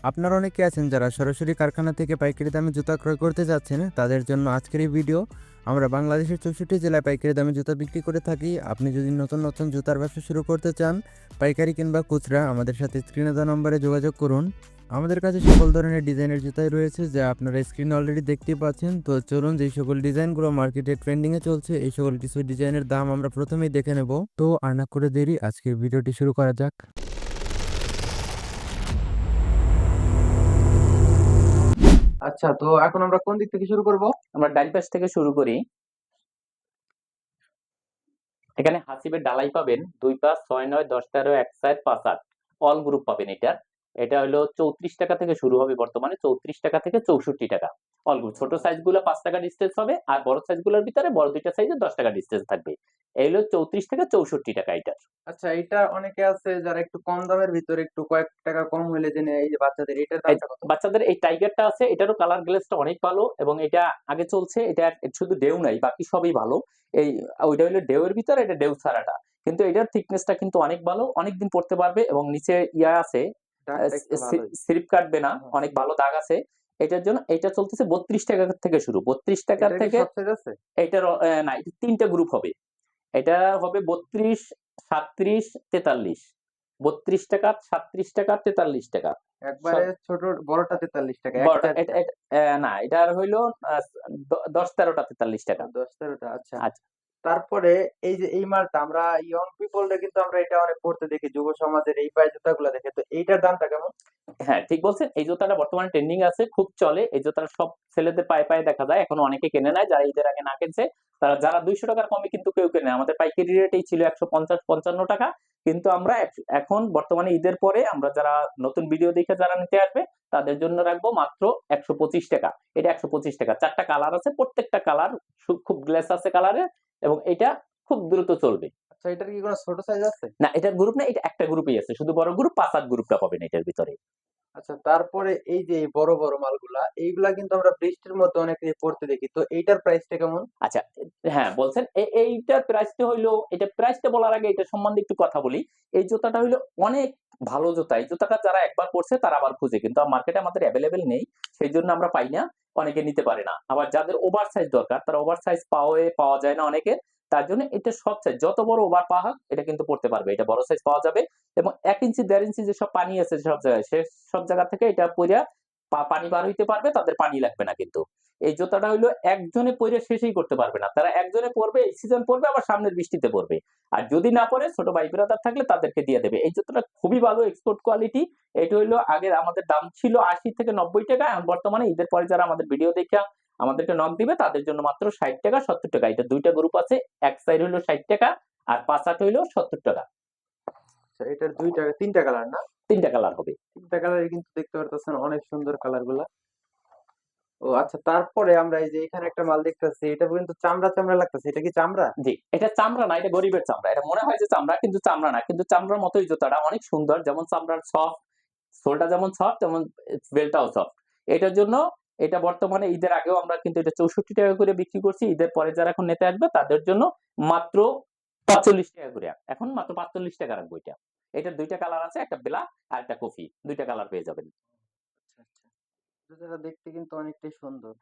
আপনারা অনেকে আছেন যারা সরাসরি কারখানা থেকে পাইকারি দামে জুতা ক্রয় করতে যাচ্ছেন, তাদের জন্য আজকের এই ভিডিও। আমরা বাংলাদেশের 64 জেলায় পাইকারি দামে জুতা বিক্রি করে থাকি। আপনি যদি নতুন নতুন জুতার ব্যবসা শুরু করতে চান, পাইকারি কিংবা খুচরা, আমাদের সাথে স্ক্রিনে দেওয়া নম্বরে যোগাযোগ করুন। আমাদের কাছে সকল ধরনের ডিজাইনের জুতাই রয়েছে, যা আপনারা স্ক্রিনে অলরেডি দেখতেই পাচ্ছেন। তো চলুন, যেই সকল ডিজাইনগুলো মার্কেটে ট্রেন্ডিংয়ে চলছে, এই সকল কিছু ডিজাইনের দাম আমরা প্রথমেই দেখে নেব। তো আর না করে দেরি, আজকের ভিডিওটি শুরু করা যাক। আচ্ছা, তো এখন আমরা কোন দিক থেকে শুরু করব? আমরা ডান পাশ থেকে শুরু করি। এখানে হাসিবের ডালাই পাবেন 2 5 6 9 10 13 1 4 5 8 অল গ্রুপ পাবেন। এটা হলো 34 টাকা থেকে শুরু হবে, বর্তমানে 34 টাকা থেকে 64 টাকা অল গ্রুপ। ছোট সাইজগুলো 5 টাকা ডিসটেন্স হবে, আর বড় সাইজগুলোর ভিতরে বড় দুইটা সাইজে 10 টাকা ডিসটেন্স থাকবে। এই হলো 34 থেকে 64 টাকা এটা। আচ্ছা, এটা অনেকে আছে যারা একটু কম দামের ভিতরে একটু কয়েক টাকা কম হইলে যে নেয়, এই যে বাচ্চাদের, এটার এই দামটা কত? বাচ্চাদের এই টাইগারটা আছে, এটারও কালার গ্লেজটা অনেক ভালো এবং এটা আগে চলছে। এটা শুধু ডেউ নাই, বাকি সবই ভালো। এই ওইটা হলো ডেউয়ের ভিতরে, এটা ডেউ ছাড়াটা, কিন্তু এটার থিকনেসটা কিন্তু অনেক ভালো, অনেকদিন পড়তে পারবে এবং নিচে ইয়া আছে, দাগটা একটু ভালোই। স্লিপ কাটবে না, হুম। অনেক ভালো দাগ আছে। এটার জন্য এটা চলতেছে 32 টাকা থেকে শুরু, 32 টাকা এটার কি থেকে। সব সাইজ আছে? এটার না, এটা তিনটা গ্রুপ হবে। এটা হবে 32, 37, 43। 32 টাকা, 37 টাকা, 43 টাকা। একবারে ছোট বড়টা 43 টাকা, এক বড়টা এটা চারটা। এটা না, এটার হইলো 10 13টা 43 টাকা। 10-13টা, আচ্ছা। আচ্ছা, তারপরে এই যে এই মালটা আমরা ইয়ং পিপলরা কিন্তু আমরা এটা অনেক পড়তে দেখি, যুব সমাজের এই পায়ে জুতাগুলো দেখে, তো এইটার দামটা কেমন? হ্যাঁ ঠিক বলছেন। এই জুতাটা বর্তমানে ট্রেন্ডিং আছে, খুব চলে। এই জুতাটা সব ছেলেদের পায়ে পায়ে দেখা যায়, এখন অনেকে কেনে নাই, যারা ঈদের আগে না কিনছে তারা, যারা 200 টাকার কমে কিন্তু কেউ কেনে। আমাদের পাইকারি রেটেই ছিল 150 55 টাকা, কিন্তু আমরা এখন বর্তমানে ঈদের পরে আমরা যারা নতুন ভিডিও দেখে যারা নিতে আসবে তাদের জন্য রাখবো মাত্র 125 টাকা। এটা 125 টাকা, 4টা কালার আছে, প্রত্যেকটা কালার খুব গ্লেস আছে কালারে, এবং এটা খুব দ্রুত চলবে। আচ্ছা, এটার কি কোনো ছোট সাইজ আছে? না, এটার গ্রুপ না, এটা একটা গ্রুপই আছে, শুধু বড় গ্রুপ 5 8 গ্রুপটা পাবেন এটার ভিতরে। আচ্ছা, তারপরে এই যে এই বড় বড় মালগুলা, এইগুলা কিন্তু আমরা বৃষ্টির মধ্যে অনেকে পড়তে দেখি, তো এইটার প্রাইসটা কেমন? আচ্ছা, হ্যাঁ বলছেন। এইটার প্রাইসটা হইলো, এটা প্রাইসটা বলার আগে এটা সম্বন্ধে একটু কথা বলি। এই জুতাটা হইলো অনেক ভালো জুতা। এই জুতাটা যারা একবার পড়ছে তারা আবার খুঁজে, কিন্তু মার্কেটে আমাদের অ্যাভেলেবেল নেই, সেই জন্য আমরা পাই না, অনেকে নিতে পারে না। আবার যাদের ওভার সাইজ দরকার, তারা ওভার সাইজ পাওয়া যায় না অনেকে, তার জন্য এটা সব সাইজ, যত বড় ওভার পাওয়া হোক এটা কিন্তু পড়তে পারবে। এটা বড় সাইজ পাওয়া যাবে, এবং 1 ইঞ্চি 1.5 ইঞ্চি যেসব পানি আছে সব জায়গায়, সে সব জায়গা থেকে এটা পইরা পানি বার হইতে পারবে, তাদের পানি লাগবে না। কিন্তু এই জুতাটা হইলো একজনে পরে শেষই করতে পারবে না, তারা একজনে পরবে, এই সিজন পরবে, আবার সামনের বৃষ্টিতে পরবে। আর যদি না পরে, ছোট ভাই ব্রাদার থাকলে তাদেরকে দিয়ে দেবে। এই জুতাটা খুবই ভালো, এক্সপোর্ট কোয়ালিটি। এটা হইলো আগে আমাদের দাম ছিল 80 থেকে 90 টাকা, এখন বর্তমানে ঈদের পরে যারা আমাদের ভিডিও দেখে আমাদেরকে নক দিবে তাদের জন্য মাত্র 60 টাকা 70 টাকা। এটা দুইটা গ্রুপ আছে, এক সাইড হইলো 60 টাকা আর 5 8 হইলো 70 টাকা। আচ্ছা, এটার দুইটা তিনটা কালার না? তিনটা কালার হবে। তিনটা কালারই কিন্তু দেখতে পারতেছেন, অনেক সুন্দর কালার গুলা। ও আচ্ছা, তারপরে আমরা এই যে এখানে একটা মাল দেখতেছি, এটা কিন্তু চামড়া চামড়া লাগতেছে, এটা কি চামড়া? জি, এটা চামড়া না, এটা গরিবের চামড়া। এটা মনে হয় যে চামড়া, কিন্তু চামড়া না, কিন্তু চামড়ার মতোই জুতাটা অনেক সুন্দর। যেমন চামড়ার সফট, সোলটা যেমন সফট, তেমন বেলটাও সফট। এটার জন্য এটা বর্তমানে ঈদের আগেও আমরা কিন্তু এটা 64 টাকা করে বিক্রি করছি। ঈদের পরে যারা এখন নিতে আসবে তাদের জন্য মাত্র 45 টাকা করে, এখন মাত্র 45 টাকা রাখবো এটা। এটার দুইটা কালার আছে, একটা ব্ল্যাক আর একটা কফি, দুইটা কালার পেয়ে যাবেন। আচ্ছা আচ্ছা, জুতাটা দেখতে কিন্তু অনেকটাই সুন্দর।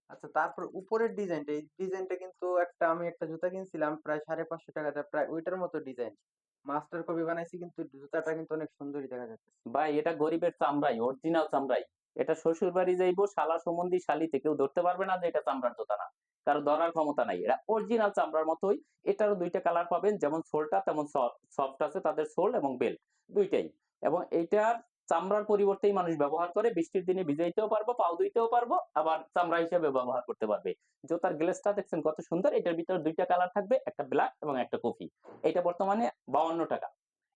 আচ্ছা, তারপর উপরের ডিজাইনটা, এই ডিজাইনটা কিন্তু আমি একটা জুতা কিনছিলাম প্রায় 550 টাকাতে, প্রায় ওইটার মতো ডিজাইন, মাস্টার কপি বানাইছি, কিন্তু জুতাটা কিন্তু অনেক সুন্দরই দেখা যাচ্ছে। ভাই, এটা গরিবের চামড়াই, অরিজিনাল চামড়াই। এটা শ্বশুর বাড়ি যাইবো, শালা সম্বন্ধী শালিতে কেউ ধরতে পারবে না যে এটা চামড়ার জুতা না, কারো ধরার ক্ষমতা নাই। এটা অরিজিনাল চামড়ার মতোই। এটারও দুইটা কালার পাবেন, যেমন সোলটা তেমন সফট আছে তাদের সোল এবং বেল্ট দুইটাই। এবং এইটার চামড়ার পরিবর্তেই মানুষ ব্যবহার করে, বৃষ্টির দিনে ভিজাইতেও পারবো, পাও ধুইতেও পারবো, আবার চামড়া হিসেবে ব্যবহার করতে পারবে। জুতার গ্লেসটা দেখছেন কত সুন্দর। এটার ভিতরে দুইটা কালার থাকবে, একটা ব্ল্যাক এবং একটা কফি। এটা বর্তমানে 52 টাকা।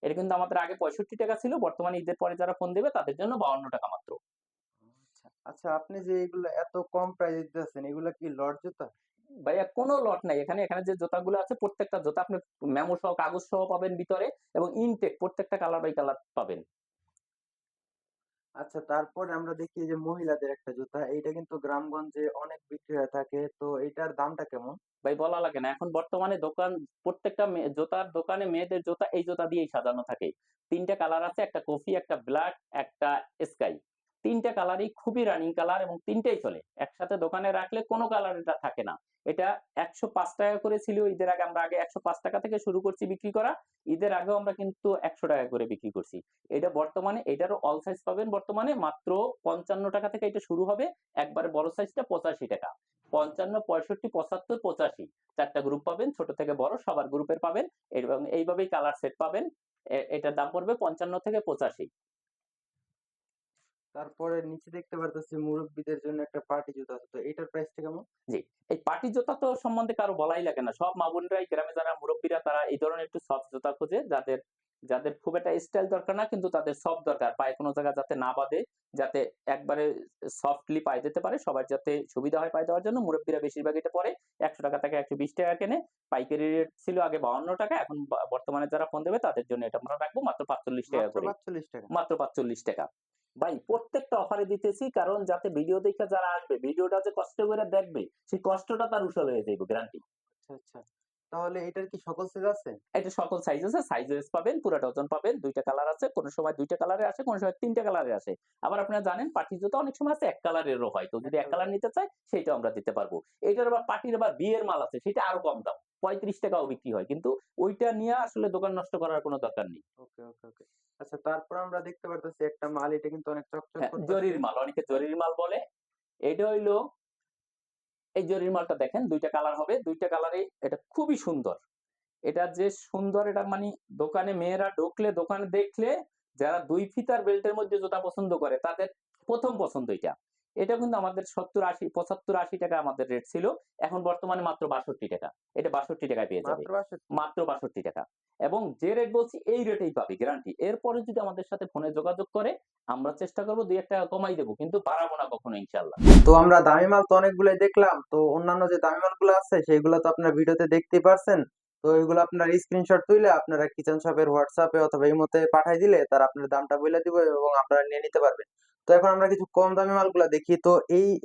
এটা কিন্তু আমাদের আগে 65 টাকা ছিল, বর্তমানে ঈদের পরে যারা ফোন দেবে তাদের জন্য 52 টাকা মাত্র। আচ্ছা আচ্ছা, আপনি যে এগুলো এত কম প্রাইসে দিতেছেন, এগুলা কি লট জুতা? ভাইয়া কোনো লট নাই এখানে। এখানে যে জুতাগুলো আছে প্রত্যেকটা জুতা আপনি মেমো সহ, কাগজ সহ পাবেন ভিতরে, এবং ইনটেক প্রত্যেকটা কালার বাই কালার পাবেন। আচ্ছা, তারপর আমরা দেখি যে মহিলাদের একটা জুতা, এইটা কিন্তু গ্রামগঞ্জে অনেক বিক্রি হয়ে থাকে, তো এইটার দামটা কেমন? ভাই বলা লাগে না, এখন বর্তমানে দোকান, প্রত্যেকটা জুতার দোকানে মেয়েদের জুতা এই জুতা দিয়েই সাজানো থাকে। তিনটা কালার আছে, একটা কফি, একটা ব্ল্যাক, একটা কালারই খুবই রানিং কালার এবং তিনটেই চলে, একসাথে দোকানে রাখলে কোনো কালার এটা থাকে না। এটা 105 টাকা করে ছিল ঈদের আগে, আমরা আগে 105 টাকা থেকে শুরু করছি বিক্রি করা, ঈদের আগেও আমরা কিন্তু 100 টাকা করে বিক্রি করছি। এটা বর্তমানে এটারও অল সাইজ পাবেন বর্তমানে মাত্র 55 টাকা থেকে এটা শুরু হবে, একবারে বড় সাইজটা 85 টাকা। 55, 65, 75, 85 চারটা গ্রুপ পাবেন, ছোট থেকে বড় সবার গ্রুপের পাবেন এবং এইভাবেই কালার সেট পাবেন। এটার দাম পড়বে 55 থেকে 85। তারপরে নিচে দেখতে পারতেছি মুরব্বিদের জন্য একটা পার্টি জুতা আছে, তো এটার প্রাইসটা কেমন? জি, এই পার্টি জুতা তো সম্বন্ধে কারো বলাই লাগে না, সব মা বোনরাই গ্রামে যারা মুরব্বীরা তারা এই ধরনের একটু সফট জুতা খোঁজে, যাদের যাদের খুব একটা স্টাইল দরকার না কিন্তু তাদের সফট দরকার, পায়ে কোনো জায়গা যাতে না বাঁধে, যাতে একবারে সফটলি পায়ে দিতে পারে, সবার যাতে সুবিধা হয় পায়ে দেওয়ার জন্য মুরব্বীরা বেশিরভাগ এটা পরে। 100 টাকা থেকে 120 টাকা কেনে, পাইকারি রেট ছিল আগে 52 টাকা, এখন বর্তমানে যারা ফোন দেবে তাদের জন্য এটা আমরা রাখবো মাত্র 45 টাকা মাত্র করে। 45 টাকা? মাত্র 45 টাকা। ভাই প্রত্যেকটা অফারে দিতেছি, কারণ যাতে ভিডিও দেখে যারা আসবে ভিডিওটা যে কষ্ট করে দেখবে সেই কষ্টটা তার উসল হয়ে যাবে, গ্যারান্টি। আচ্ছা আচ্ছা, তাহলে এটার কি সকল সাইজ আছে? এটা সকল সাইজ আছে, সাইজ পাবেন, পুরো ডজন পাবেন, দুইটা কালার আছে, কোন সময় দুইটা কালারে আসে, কোন সময় তিনটা কালারে আসে। আবার আপনারা জানেন পার্টি জুতা অনেক সময় আছে এক কালারেরও হয়, তো যদি এক কালার নিতে চায় সেইটাও আমরা দিতে পারবো। এটার আবার পার্টির আবার বিয়ের মাল আছে, সেটা আরো কম দাম, 35 টাকাও বিক্রি হয়, কিন্তু ওইটা নিয়ে আসলে দোকান নষ্ট করার কোনো দরকার নেই। ওকে ওকে ওকে। আচ্ছা, তারপর আমরা দেখতে পারতেছি একটা মাল, এটা কিন্তু অনেক চকচক হ্যাঁ, করতেছে। জরির মাল, অনেকে জরির মাল বলে। এটা হইলো এই জরির মালটা দেখেন, দুইটা কালার হবে, দুইটা কালারে এটা খুবই সুন্দর। এটা যে সুন্দর, এটা মানে দোকানে মেয়েরা ঢুকলে, দোকানে দেখলে যারা 2 ফিতার বেল্টের মধ্যে জুতা পছন্দ করে তাদের প্রথম পছন্দ এটা। এটা কিন্তু আমাদের 70, 80, 75, 80 টাকা আমাদের রেট ছিল, এখন বর্তমানে মাত্র 62 টাকা। এটা 62 টাকায় পেয়ে যাবে, মাত্র 62? মাত্র 62 টাকা। এবং যে রেট বলছি এই রেটেই পাবে গ্যারান্টি। এরপরে যদি আমাদের সাথে ফোনে যোগাযোগ করে আমরা চেষ্টা করবো 2-1 টাকা কমাই দেবো, কিন্তু বাড়াবো না কখনো ইনশাআল্লাহ। তো আমরা দামি মাল তো অনেকগুলাই দেখলাম, তো অন্যান্য যে দামি মালগুলো আছে সেগুলো তো আপনারা ভিডিওতে দেখতেই পারছেন। তো এগুলো আপনার স্ক্রিনশট তুলে আপনারা কিচেন শপের হোয়াটসঅ্যাপে অথবা ইমোতে পাঠিয়ে দিলে তারা আপনার দামটা বলে দিবে এবং আপনারা নিয়ে নিতে পারবেন। তো এখন আমরা কিছু কম দামি মালগুলা দেখি, তো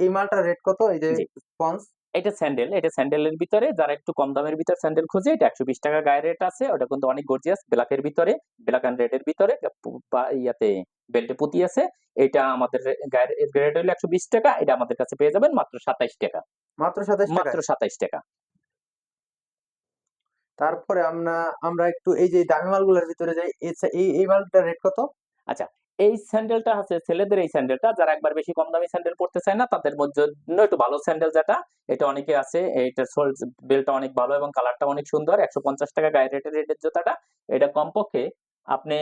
এই মালটার রেট কত? এই যে জি, স্পঞ্জ। এটা স্যান্ডেল, এটা স্যান্ডেলের ভিতরে যারা একটু কম দামের ভিতরে স্যান্ডেল খুঁজে, এটা 120 টাকা গায়ে রেট আছে। ওটা কিন্তু অনেক গর্জিয়াস, ব্ল্যাকের ভিতরে, ব্ল্যাক এন্ড রেড এর ভিতরে ইয়াতে বেল্টে পুঁতি আছে। এটা আমাদের গায়ের রেট হলো 120 টাকা, এটা আমাদের কাছে পেয়ে যাবেন মাত্র 27 টাকা। মাত্র 27 মাত্র টাকায়? 27 টাকা। তারপরে আমরা একটু এই যে দামি মালগুলোর ভিতরে যাই, এই মালটার রেট কত? আচ্ছা, এই স্যান্ডেলটা হচ্ছে ছেলেদের, এই স্যান্ডেলটা যারা একবার বেশি কম দামি স্যান্ডেল পড়তে চায় না তাদের মধ্যে জন্য একটু ভালো স্যান্ডেল যেটা, এটা অনেকে আছে, এইটার সোল বেলটা অনেক ভালো এবং কালারটা অনেক সুন্দর। 150 টাকা গায়ে রেটের জুতাটা, এটা কমপক্ষে আপনি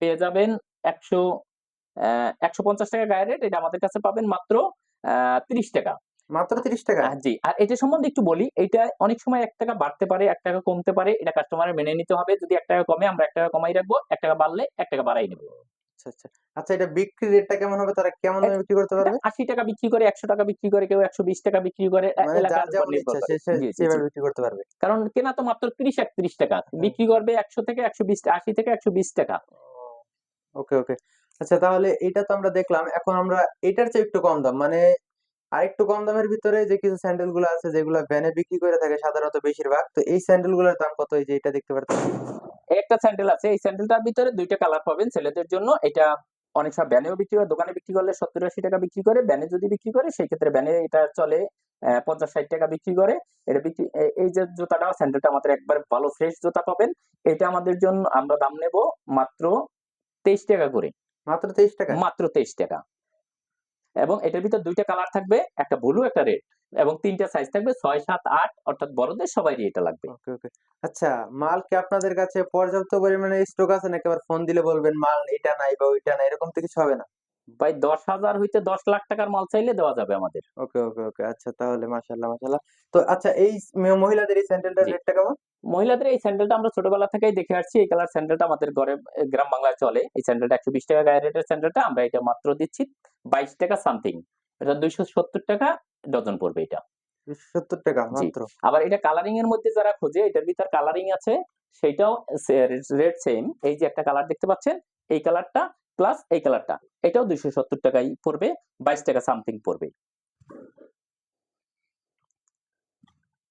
পেয়ে যাবেন 150 টাকা গায়ে রেট, এটা আমাদের কাছে পাবেন মাত্র 30 টাকা। মাত্র 30 টাকা? জি, আর এটা সম্বন্ধে একটু বলি, এটা অনেক সময় 1 টাকা বাড়তে পারে, 1 টাকা কমতে পারে, এটা কাস্টমারের মেনে নিতে হবে। যদি 1 টাকা কমে আমরা 1 টাকা কমাই রাখবো, 1 টাকা বাড়লে 1 টাকা বাড়াই নেবো। আচ্ছা আচ্ছা। আচ্ছা, এটা বিক্রি রেটটা কেমন হবে? তারা কেমন দামে বিক্রি করতে এটা পারবে? 80 টাকা বিক্রি করে, 100 টাকা বিক্রি করে, কেউ 120 টাকা বিক্রি করে, মানে এলাকার যার উপর যেমন নির্ভর ইচ্ছা করে। জি, জি, জি। সেভাবে বিক্রি করতে পারবে। কারণ কেনা তো মাত্র 30-31 টাকা, বিক্রি করবে 100 থেকে 120, 80 থেকে 120 টাকা। ওকে ওকে। আচ্ছা, তাহলে এটা তো আমরা দেখলাম, এখন আমরা এটার চেয়ে একটু কম দাম, মানে আরেকটু কম দামের ভিতরে যে কিছু স্যান্ডেল গুলো আছে যেগুলো ভ্যানে বিক্রি করে থাকে সাধারণত বেশিরভাগ, তো এই স্যান্ডেল গুলোর দাম কত? এই যে এটা দেখতে পারতেছি। একটা স্যান্ডেল আছে, এই স্যান্ডেলটার ভিতরে দুইটা কালার পাবেন ছেলেদের জন্য। এটা অনেক সময় ব্যানেও বিক্রি করে, দোকানে বিক্রি করলে 70-80 টাকা বিক্রি করে, ব্যানে যদি বিক্রি করে সেই ক্ষেত্রে ব্যানে এটা চলে 50-60 টাকা বিক্রি করে। এটা বিক্রি এই যে জুতাটা, স্যান্ডেলটা আমাদের একবার ভালো ফ্রেশ জুতা পাবেন। এটা আমাদের জন্য আমরা দাম নেব মাত্র 23 টাকা করে। মাত্র 23 টাকা? মাত্র 23 টাকা। এবং এটার ভিতর দুইটা কালার থাকবে, একটা ব্লু একটা রেড, এবং তিনটা সাইজ থাকবে 6, 7, 8, অর্থাৎ বড়দের সবারই এটা লাগবে। ওকে ওকে। আচ্ছা, মাল কি আপনাদের কাছে পর্যাপ্ত পরিমাণে স্টক আছে, নাকি আবার ফোন দিলে বলবেন মাল এটা নাই বা ওইটা নাই, এরকম তো কিছু হবে না? ভাই 10,000 হইতে 10 লাখ টাকার মাল চাইলে দেওয়া যাবে আমাদের। ওকে ওকে ওকে। আচ্ছা, তাহলে মাশাআল্লাহ মাশাআল্লাহ। তো আচ্ছা, এই মহিলাদের এই স্যান্ডেলটার জি, রেটটা কেমন? মহিলাদের এই স্যান্ডেলটা আমরা ছোটবেলা থেকেই দেখে আসছি, এই কালার স্যান্ডেলটা আমাদের ঘরে গ্রাম বাংলায় চলে। এই স্যান্ডেলটা 120 টাকা গায়ে রেটের স্যান্ডেলটা আমরা এটা মাত্র দিচ্ছি 22 টাকা সামথিং। এটা 270 টাকা ডজন পড়বে এটা। 270 টাকা জি, মাত্র? আবার এটা কালারিং এর মধ্যে যারা খোঁজে, এটার ভিতর কালারিং আছে, সেটাও রেট সেম। এই যে একটা কালার দেখতে পাচ্ছেন, এই কালারটা প্লাস এই কালারটা, এটাও 270 টাকাই পড়বে, 22 টাকা সামথিং পড়বে।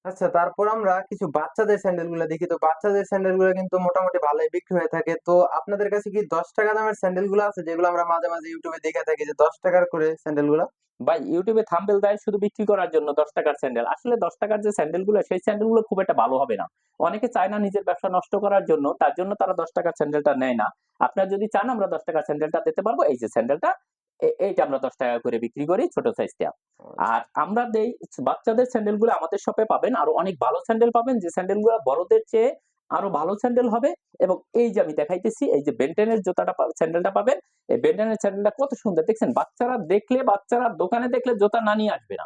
আচ্ছা, তারপর আমরা কিছু বাচ্চাদের স্যান্ডেল গুলো দেখি। তো বাচ্চাদের স্যান্ডেল গুলো কিন্তু মোটামুটি ভালোই বিক্রি হয়ে থাকে। তো আপনাদের কাছে কি 10 টাকা দামের স্যান্ডেল গুলো আছে, যেগুলো আমরা মাঝে মাঝে ইউটিউবে দেখে থাকি, যে 10 টাকার করে স্যান্ডেল গুলা? ভাই ইউটিউবে থাম্বনেল দেয় শুধু বিক্রি করার জন্য 10 টাকার স্যান্ডেল। আসলে 10 টাকার যে স্যান্ডেল গুলো, সেই স্যান্ডেল গুলো খুব একটা ভালো হবে না। অনেকে চায় না নিজের ব্যবসা নষ্ট করার জন্য, তার জন্য তারা 10 টাকার স্যান্ডেলটা নেয় না। আপনারা যদি চান আমরা 10 টাকার স্যান্ডেলটা দিতে পারবো। এই যে স্যান্ডেলটা, এইটা আমরা 10 টাকা করে বিক্রি করি, ছোট সাইজটা। আচ্ছা। আর আমরা দেই বাচ্চাদের স্যান্ডেল গুলো আমাদের শপে পাবেন, আরো অনেক ভালো স্যান্ডেল পাবেন, যে স্যান্ডেল গুলো বড়দের চেয়ে আরো ভালো স্যান্ডেল হবে। এবং এই যে আমি দেখাইতেছি, এই যে বেন্টেনের জুতাটা স্যান্ডেলটা পাবেন। এই বেন্টেনের স্যান্ডেলটা কত সুন্দর দেখছেন, বাচ্চারা দোকানে দেখলে জুতা না নিয়ে আসবে না।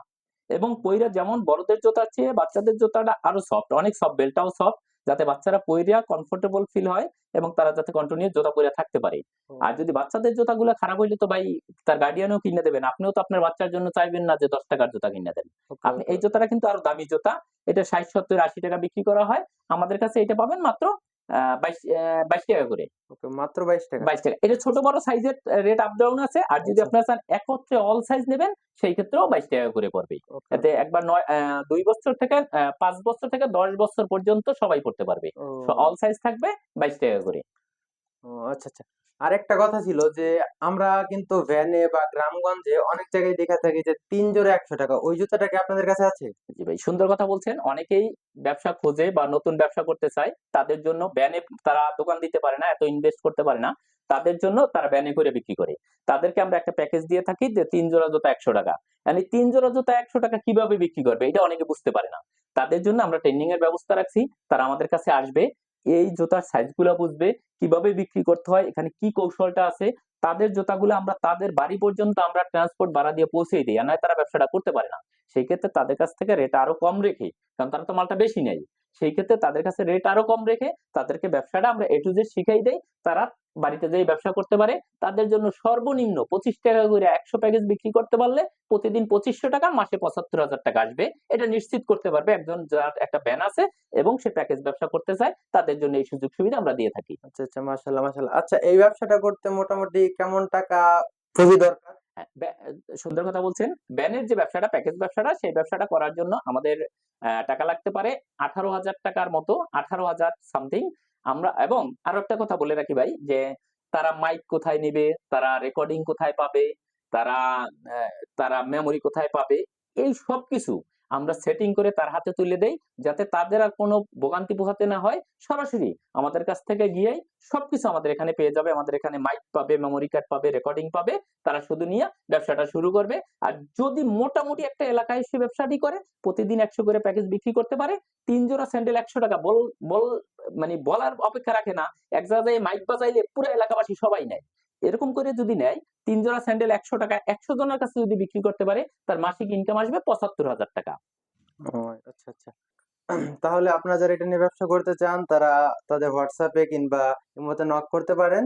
এবং পইরা যেমন বড়দের জুতার চেয়ে বাচ্চাদের জুতাটা আরো সফট, অনেক সফট, বেলটাও সফট, যাতে বাচ্চারা পইরা কমফোর্টেবল ফিল হয় এবং তারা যাতে কন্টিনিউ জুতা পরে থাকতে পারে। ও, আর যদি বাচ্চাদের জুতাগুলো খারাপ হইলে তো ভাই তার গার্ডিয়ানও কিনে দেবেন, আপনিও তো আপনার বাচ্চার জন্য চাইবেন না যে 10 টাকার জুতা কিনে দেন। ওকে আপনি ওকে এই ওকে। জুতাটা কিন্তু আরো দামি জুতা, এটা 60, 70, 80 টাকা বিক্রি করা হয়। আমাদের কাছে এটা পাবেন মাত্র 22 টাকা করে। ওকে, মাত্র 22 টাকা। 22 টাকা, এটা ছোট বড় সাইজের রেট আপ ডাউন আছে। আর যদি আচ্ছা। আপনারা চান একত্রে অল সাইজ নেবেন, সেই ক্ষেত্রেও 22 টাকা করে পড়বে। ওকে এতে ওকে। একবার 2 বছর থেকে 5 বছর থেকে 10 বছর পর্যন্ত সবাই পড়তে পারবে। ও অল সাইজ থাকবে 22 টাকা করে। ও, আচ্ছা আচ্ছা। আরেকটা কথা ছিল যে আমরা কিন্তু ভ্যানে বা গ্রামগঞ্জে অনেক জায়গায় দেখে থাকি যে 3 জোড়া 100 টাকা। ওই জুতাটা কি আপনাদের কাছে আছে? জি ভাই, সুন্দর কথা বলছেন। অনেকেই ব্যবসা খোঁজে বা নতুন ব্যবসা করতে চায়, তাদের জন্য ব্যানে তারা দোকান দিতে পারে না, এত ইনভেস্ট করতে পারে না, তাদের জন্য তারা ব্যানে করে বিক্রি করে। তাদেরকে আমরা একটা প্যাকেজ দিয়ে থাকি যে 3 জোড়া জুতা 100 টাকা। মানে 3 জোড়া জুতা 100 টাকা কিভাবে বিক্রি করবে, এটা অনেকে বুঝতে পারে না। তাদের জন্য আমরা ট্রেনিং এর ব্যবস্থা রাখছি। তারা আমাদের কাছে আসবে, এই জুতার সাইজ গুলা বুঝবে, কিভাবে বিক্রি করতে হয়, এখানে কি কৌশলটা আছে। তাদের জুতাগুলো আমরা তাদের বাড়ি পর্যন্ত আমরা ট্রান্সপোর্ট ভাড়া দিয়ে পৌঁছে দিই, আর নয় তারা ব্যবসাটা করতে পারে না। সেই ক্ষেত্রে তাদের কাছ থেকে রেট আরো কম রেখে, কারণ তারা তো মালটা বেশি নেয়, সেই ক্ষেত্রে তাদের কাছে রেট আরো কম রেখে তাদেরকে ব্যবসাটা আমরা A to Z শিখাই দেই। তারা বাড়িতে যেই ব্যবসা করতে পারে। তাদের জন্য সর্বনিম্ন 25 টাকা করে 100 প্যাকেজ বিক্রি করতে পারলে প্রতিদিন 2500 টাকা, মাসে 75,000 টাকা আসবে। এটা নিশ্চিত করতে পারবে একজন যার একটা ব্যান আছে এবং সে প্যাকেজ ব্যবসা করতে চায়, তাদের জন্য এই সুযোগ সুবিধা আমরা দিয়ে থাকি। আচ্ছা আচ্ছা, মাশাআল্লাহ মাশাআল্লাহ। আচ্ছা, এই ব্যবসাটা করতে মোটামুটি কেমন টাকা পুঁজি দরকার? হ্যাঁ, সুন্দর কথা বলছেন। ব্যানের যে ব্যবসাটা, প্যাকেজ ব্যবসাটা, সেই ব্যবসাটা করার জন্য আমাদের টাকা লাগতে পারে 18,000 টাকার মতো, 18,000 সামথিং। আমরা এবং আরো একটা কথা বলে রাখি ভাই, যে তারা মাইক কোথায় নিবে, তারা রেকর্ডিং কোথায় পাবে, তারা আহ, তারা মেমোরি কোথায় পাবে, এই সব কিছু আমরা সেটিং করে তার হাতে তুলে দেই, যাতে তাদের আর কোনো ভোগান্তি পোহাতে না হয়। সরাসরি আমাদের কাছ থেকে গিয়েই সবকিছু আমাদের এখানে পেয়ে যাবে। আমাদের এখানে মাইক পাবে, মেমোরি কার্ড পাবে, রেকর্ডিং পাবে। তারা শুধু নিয়ে ব্যবসাটা শুরু করবে। আর যদি মোটামুটি একটা এলাকায় এসে ব্যবসাটি করে, প্রতিদিন 100 করে প্যাকেজ বিক্রি করতে পারে। 3 জোড়া স্যান্ডেল 100 টাকা বল বল মানে বলার অপেক্ষা রাখে না। এক জায়গায় মাইক বাজাইলে পুরো এলাকাবাসী সবাই নেয়। এরকম করে যদি নেয়, 3 জোড়া স্যান্ডেল 100 টাকা 100 জনের কাছে যদি বিক্রি করতে পারে, তার মাসিক ইনকাম আসবে 75,000 টাকা। ও, আচ্ছা আচ্ছা। তাহলে আপনারা যারা এটা নিয়ে ব্যবসা করতে চান, তারা তাদের হোয়াটসঅ্যাপে কিংবা ইমোতে নক করতে পারেন।